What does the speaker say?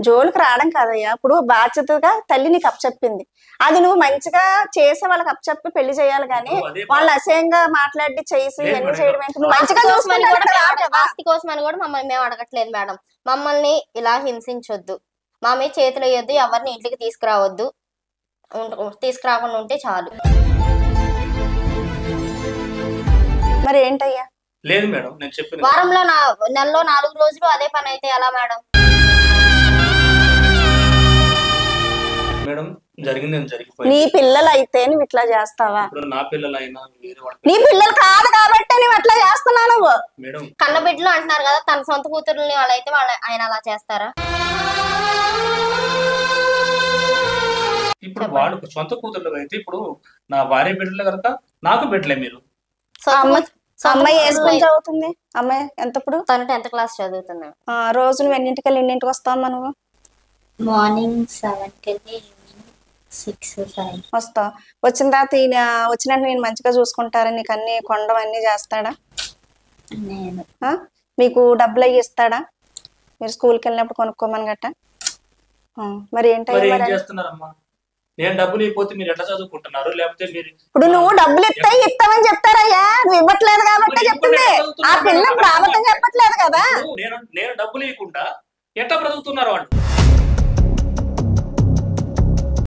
జోలికి రావడం కాదయ్యా. ఇప్పుడు బాధ్యతగా తల్లి నీకు అప్పచెప్పింది, అది నువ్వు మంచిగా చేసే వాళ్ళకి అప్పచెప్పి పెళ్లి చేయాలి కానీ వాళ్ళు అసహ్యంగా మాట్లాడి చేసి ఇవన్నీ చేయడం ఏంటి? నువ్వు మంచిగా ఆస్తి కోసం అని కూడా మమ్మల్ని మేము అడగట్లేదు మేడం. మమ్మల్ని ఇలా హింసించొద్దు, మా మీద చేతులు వేయొద్దు, ఎవరిని ఇంటికి తీసుకురావద్దు, తీసుకురాకుండా ఉంటే చాలు. మరి ఏంటయ్యా? లేదు మేడం, నేను చెప్పిన వారంలో నెలలో 4 రోజులు అదే పని అయితే ఎలా మేడం? మేడం జరిగింది జరిగిపోయింది. నీ పిల్లలు అయితే నువ్వు ఇట్లా చేస్తావా? ఇప్పుడు నా పిల్లలైనా వేరే వాళ్ళ నీ పిల్లలు కాదు కాబట్టి నువ్వు అట్లా చేస్తున్నావు. నువ్వు మేడం కన్నబిడ్డలు అంటున్నారు కదా, తన సొంత కూతురుని వాళ్ళైతే ఆయన అలా చేస్తారా? ఇప్పుడు వాళ్ళు సొంత కూతుర్లు అయితే ఇప్పుడు నా భార్య బిడ్డలు కనుక నాకు బిడ్డలే. మీరు అమ్మాయి వేసుకొని చదువుతుంది. అమ్మాయి ఎంత? ఇప్పుడు తను 10th క్లాస్ చదువుతున్నా. రోజు నువ్వు ఎన్నింటికి వెళ్ళి ఎన్నింటికి వస్తావమ్మా? నువ్వు మార్నింగ్ 7కి వెళ్ళి 6-7 వస్తావు. వచ్చిన తర్వాత వచ్చినట్టు నేను మంచిగా చూసుకుంటారా? నీకు అన్ని కొండం అన్ని చేస్తాడా? నేను మీకు డబ్బులు అయ్యి ఇస్తాడా? మీరు స్కూల్కి వెళ్ళినప్పుడు కొనుక్కోమని గట్ట? మరి ఏంటయ్యా చేస్తున్నారమ్మా? నేను డబ్బులు ఇవ్వకపోతే మీరు ఎట్లా చదువుకుంటున్నారు? లేకపోతే మీరు ఇప్పుడు నువ్వు డబ్బులు ఇస్తామని చెప్తారయ్యా, నువ్వు ఇవ్వట్లేదు కాబట్టి చెప్తుంది. ఆ పిల్ల ఇప్పుడు అబద్ధం చెప్పట్లేదు కదా. నేను డబ్బులు ఇవ్వకుండా ఎట్లా బ్రతుకుతున్నారు వాళ్ళు?